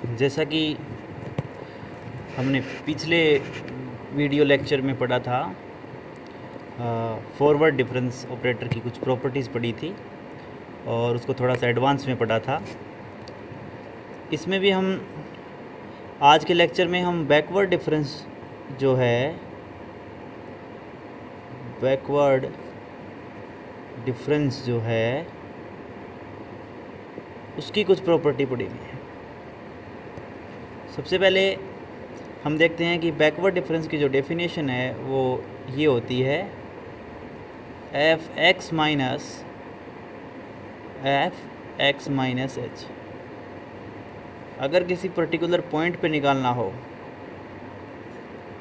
जैसा कि हमने पिछले वीडियो लेक्चर में पढ़ा था, फॉरवर्ड डिफरेंस ऑपरेटर की कुछ प्रॉपर्टीज़ पढ़ी थी और उसको थोड़ा सा एडवांस में पढ़ा था। इसमें भी हम आज के लेक्चर में हम बैकवर्ड डिफरेंस जो है, बैकवर्ड डिफरेंस जो है उसकी कुछ प्रॉपर्टी पढ़ेंगे। सबसे पहले हम देखते हैं कि बैकवर्ड डिफरेंस की जो डेफिनेशन है वो ये होती है एफ एक्स माइनस एच। अगर किसी पर्टिकुलर पॉइंट पे निकालना हो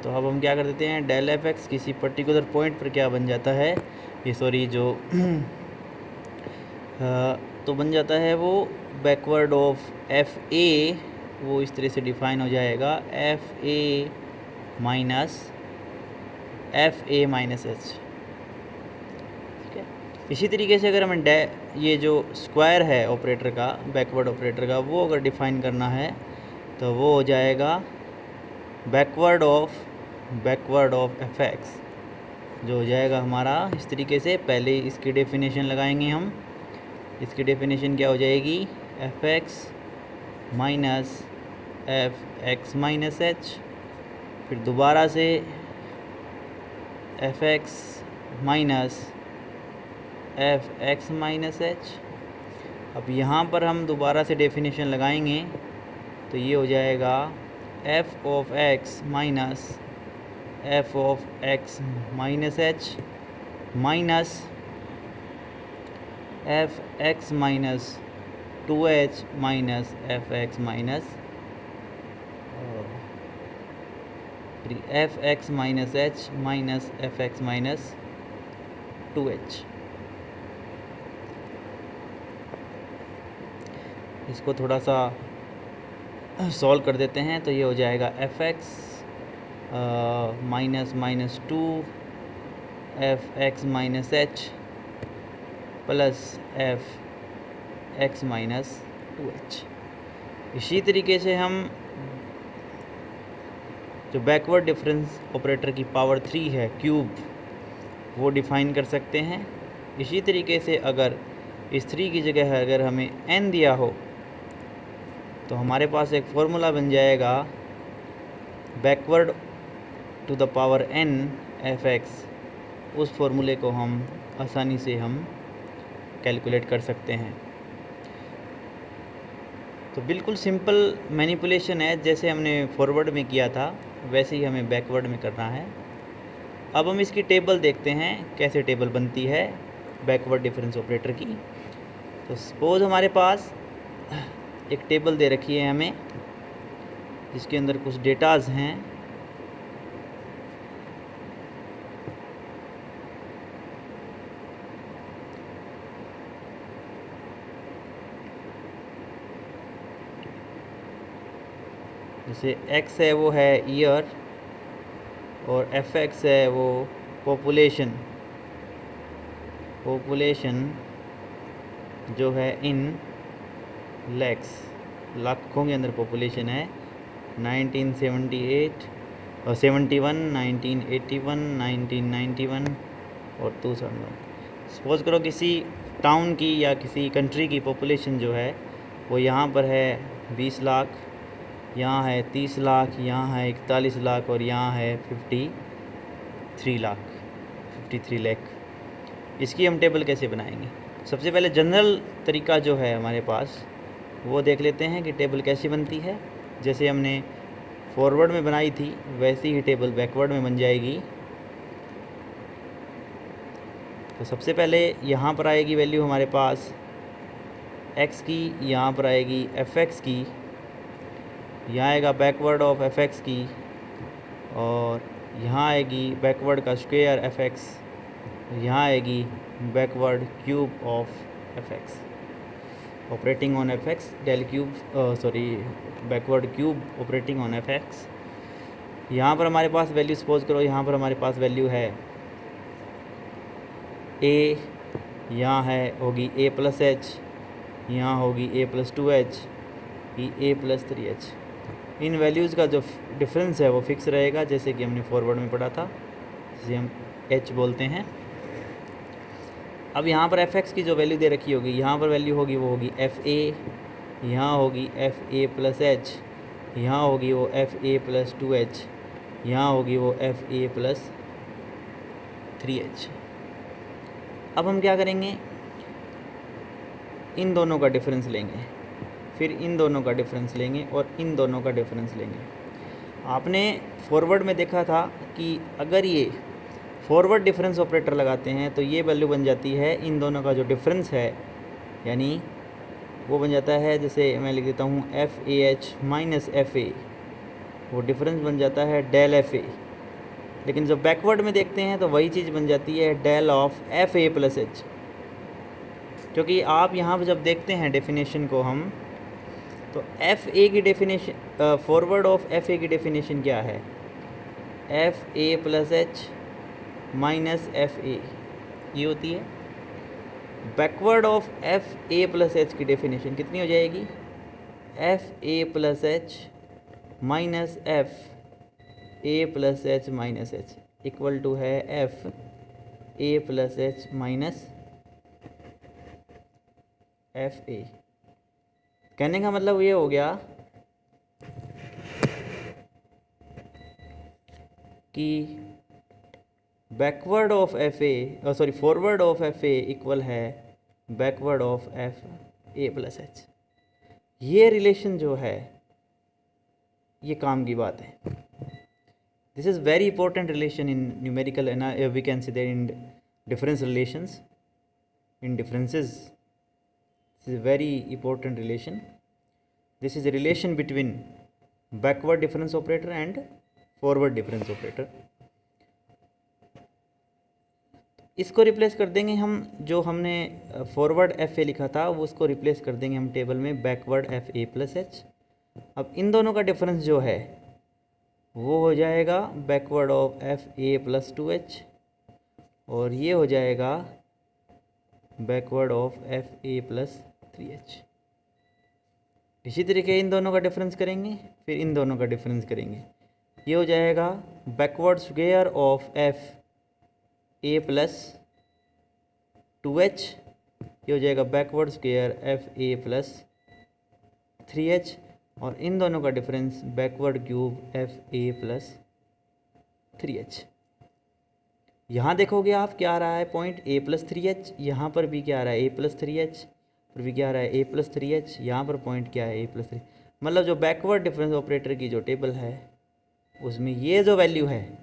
तो अब हम क्या कर देते हैं, डेल एफ एक्स किसी पर्टिकुलर पॉइंट पर क्या बन जाता है, ये सॉरी जो तो बन जाता है वो बैकवर्ड ऑफ एफ ए, वो इस तरह से डिफाइन हो जाएगा एफ ए माइनस एच। ठीक है। इसी तरीके से अगर हमें ये जो स्क्वायर है ऑपरेटर का, बैकवर्ड ऑपरेटर का, वो अगर डिफाइन करना है तो वो हो जाएगा बैकवर्ड ऑफ एफ एक्स, जो हो जाएगा हमारा इस तरीके से। पहले इसकी डेफिनेशन लगाएंगे हम। इसकी डेफिनेशन क्या हो जाएगी, F x minus F x minus H, फिर दोबारा से F x minus F x minus H. अब यहाँ पर हम दोबारा से डेफिनेशन लगाएंगे तो ये हो जाएगा F of x minus F of x minus H minus F x minus 2h minus F x minus F x minus H minus F x minus 2h। इसको थोड़ा सा सॉल्व कर देते हैं तो ये हो जाएगा F x minus 2 F x minus H plus F x minus 2h। इसी तरीके से हम जो बैकवर्ड डिफरेंस ऑपरेटर की पावर 3 है क्यूब, वो डिफ़ाइन कर सकते हैं। इसी तरीके से अगर इस 3 की जगह अगर हमें n दिया हो तो हमारे पास एक फ़ॉर्मूला बन जाएगा backward to the power n F X. उस फॉर्मूले को हम आसानी से हम कैलकुलेट कर सकते हैं। तो बिल्कुल सिंपल मैनिपुलेशन है, जैसे हमने फॉरवर्ड में किया था वैसे ही हमें बैकवर्ड में करना है। अब हम इसकी टेबल देखते हैं कैसे टेबल बनती है बैकवर्ड डिफरेंस ऑपरेटर की। तो सपोज़ हमारे पास एक टेबल दे रखी है हमें, जिसके अंदर कुछ डेटाज हैं। जैसे x है वो है ईयर और एफ एक्स है वो पॉपुलेशन जो है इन लैक्स, लाखों के अंदर पॉपुलेशन है। 1978 और 71, 1981, 1991 और 2001। सपोज़ करो किसी टाउन की या किसी कंट्री की पॉपुलेशन जो है वो यहाँ पर है 20 लाख, यहाँ है 30 लाख, यहाँ है 41 लाख और यहाँ है 53 लाख। इसकी हम टेबल कैसे बनाएंगे? सबसे पहले जनरल तरीका जो है हमारे पास वो देख लेते हैं कि टेबल कैसे बनती है। जैसे हमने फॉरवर्ड में बनाई थी वैसी ही टेबल बैकवर्ड में बन जाएगी। तो सबसे पहले यहाँ पर आएगी वैल्यू हमारे पास x की, यहाँ पर आएगी एफ एक्स की, यहाँ आएगा बैकवर्ड ऑफ एफ एक्स की, और यहाँ आएगी बैकवर्ड का स्क्वायर एफ एक्स, यहाँ आएगी backward cube of F X. Operating on F X del cube, backward cube operating on F X. यहाँ पर हमारे पास वैल्यू, सपोज करो यहाँ पर हमारे पास वैल्यू है a, यहाँ है होगी a प्लस एच, यहाँ होगी a प्लस 2h, कि ए प्लस 3h। इन वैल्यूज़ का जो डिफरेंस है वो फिक्स रहेगा, जैसे कि हमने फॉरवर्ड में पढ़ा था, जिसे हम h बोलते हैं। अब यहाँ पर fx की जो वैल्यू दे रखी होगी, यहाँ पर वैल्यू होगी वो होगी fa, यहाँ होगी fa प्लस h, यहाँ होगी वो fa प्लस 2h, यहाँ होगी वो fa प्लस 3h। अब हम क्या करेंगे, इन दोनों का डिफरेंस लेंगे, फिर इन दोनों का डिफरेंस लेंगे और इन दोनों का डिफरेंस लेंगे। आपने फॉरवर्ड में देखा था कि अगर ये फॉरवर्ड डिफरेंस ऑपरेटर लगाते हैं तो ये वैल्यू बन जाती है इन दोनों का जो डिफरेंस है, यानी वो बन जाता है, जैसे मैं लिख देता हूँ FAH माइनस FA, वो डिफरेंस बन जाता है डेल FA। लेकिन जब बैकवर्ड में देखते हैं तो वही चीज़ बन जाती है del of FA plus H। क्योंकि आप यहाँ पर जब देखते हैं डेफिनेशन को हम, तो FA की डेफिनेशन, फॉरवर्ड ऑफ FA की डेफिनेशन क्या है, FA plus H minus FA, ये होती है। Backward of FA plus H की डेफिनेशन कितनी हो जाएगी, FA plus H minus FA plus H minus H equal to है FA plus H minus FA। कहने का मतलब ये हो गया कि backward of FA, sorry forward of FA equal है backward of FA plus H। ये रिलेशन जो है ये काम की बात है। This is very important relation in numerical, we can see that in difference relations, in differences. This is very important relation. This is a relation between backward difference operator and forward difference operator। इसको replace कर देंगे हम, जो हमने forward FA लिखा था वो उसको रिप्लेस कर देंगे हम टेबल में बैकवर्ड FA प्लस H। अब इन दोनों का डिफरेंस जो है वो हो जाएगा backward of FA plus 2H, और ये हो जाएगा backward of FA plus 3H। इसी तरीके इन दोनों का डिफरेंस करेंगे, फिर इन दोनों का डिफरेंस करेंगे, ये हो जाएगा backward square of FA plus 2H, ये हो जाएगा backward square FA plus 3H, और इन दोनों का difference backward cube FA plus 3H। यहाँ देखोगे आप क्या आ रहा है पॉइंट A प्लस 3H, यहाँ पर भी क्या आ रहा है A प्लस 3H, पर भी क्या आ रहा है A प्लस 3H, यहाँ पर पॉइंट क्या है A प्लस 3। मतलब जो बैकवर्ड डिफरेंस ऑपरेटर की जो टेबल है उसमें ये जो वैल्यू है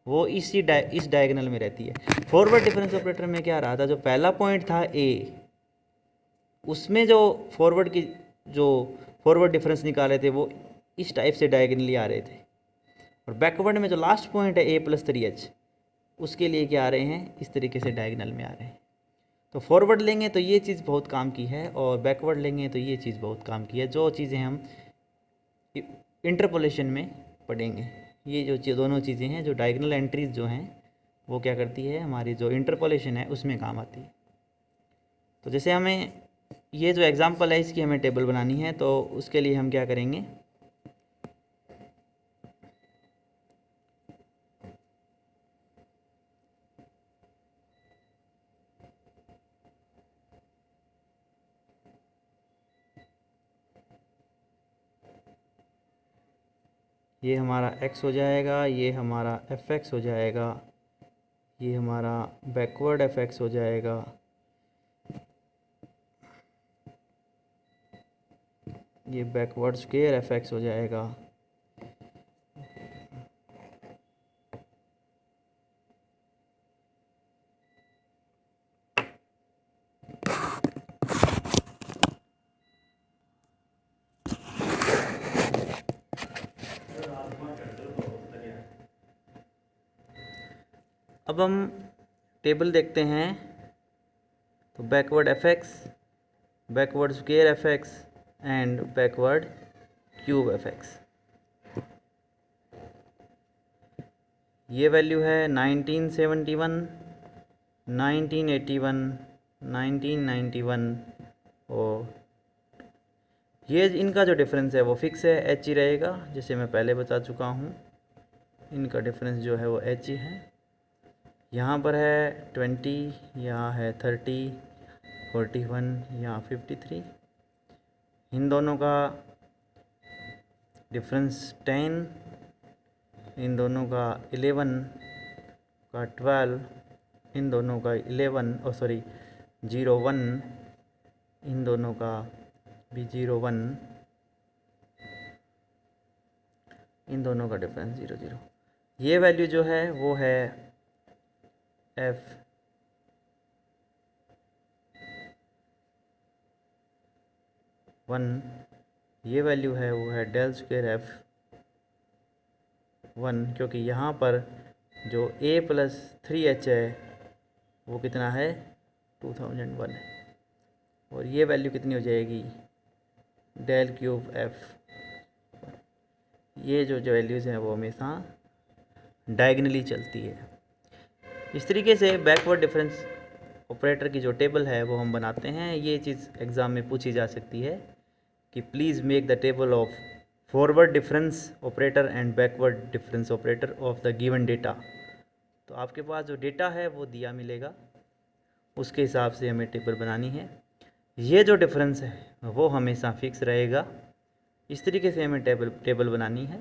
वो इस डायगोनल में रहती है। फॉरवर्ड डिफरेंस ऑपरेटर में क्या आ रहा था, जो पहला पॉइंट था A, उसमें जो फॉरवर्ड डिफरेंस निकाले थे वो इस टाइप से डायगोनली आ रहे थे, और बैकवर्ड में जो लास्ट पॉइंट है A प्लस 3H, उसके लिए क्या आ रहे हैं, इस तरीके से डायगोनल में आ रहे हैं। तो फॉरवर्ड लेंगे तो ये चीज़ बहुत काम की है, और बैकवर्ड लेंगे तो ये चीज़ बहुत काम की है, जो चीज़ें हम इंटरपोलेशन में पढ़ेंगे। ये जो दोनों चीज़ें हैं, जो डायगोनल एंट्रीज जो हैं वो क्या करती है, हमारी जो इंटरपोलेशन है उसमें काम आती है। तो जैसे हमें ये जो एग्ज़ाम्पल है इसकी हमें टेबल बनानी है, तो उसके लिए हम क्या करेंगे, ये हमारा x हो जाएगा, ये हमारा fx हो जाएगा, ये हमारा बैकवर्ड fx हो जाएगा, ये बैकवर्ड स्क्वायर fx हो जाएगा, अब हम टेबल देखते हैं, तो backward fx, backward square fx and backward cube fx। ये वैल्यू है 1971, 1981, 1991, और ये इनका जो डिफरेंस है वो फिक्स है, एच ही रहेगा, जैसे मैं पहले बता चुका हूँ। इनका डिफरेंस जो है वो एच ही है। यहाँ पर है 20, यहाँ है 30, 41, यहाँ 53। इन दोनों का डिफरेंस 10, इन दोनों का 11 का 12, इन दोनों का 0 1, इन दोनों का भी 0 1, इन दोनों का डिफरेंस 0 0। ये वैल्यू जो है वो है F1, ये वैल्यू है वो है del स्क्वायर F1, क्योंकि यहाँ पर जो a + 3h है वो कितना है 2001 है, और ये वैल्यू कितनी हो जाएगी del क्यूब F। ये जो वैल्यूज़ हैं वो हमेशा डायगनली चलती है। इस तरीके से बैकवर्ड डिफरेंस ऑपरेटर की जो टेबल है वो हम बनाते हैं। ये चीज़ एग्ज़ाम में पूछी जा सकती है कि please make the table of forward difference operator and backward difference operator of the given data. तो आपके पास जो डेटा है वो दिया मिलेगा, उसके हिसाब से हमें टेबल बनानी है। ये जो डिफरेंस है वो हमेशा फिक्स रहेगा। इस तरीके से हमें टेबल बनानी है।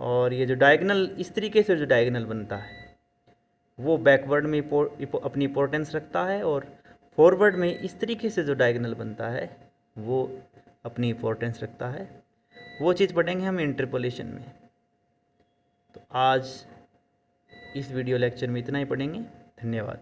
और ये जो डायगनल, इस तरीके से जो डायगनल बनता है वो बैकवर्ड में अपनी इंपॉर्टेंस रखता है, और फॉरवर्ड में इस तरीके से जो डायगनल बनता है वो अपनी इंपॉर्टेंस रखता है। वो चीज़ पढ़ेंगे हम इंटरपोलेशन में। तो आज इस वीडियो लेक्चर में इतना ही पढ़ेंगे। धन्यवाद।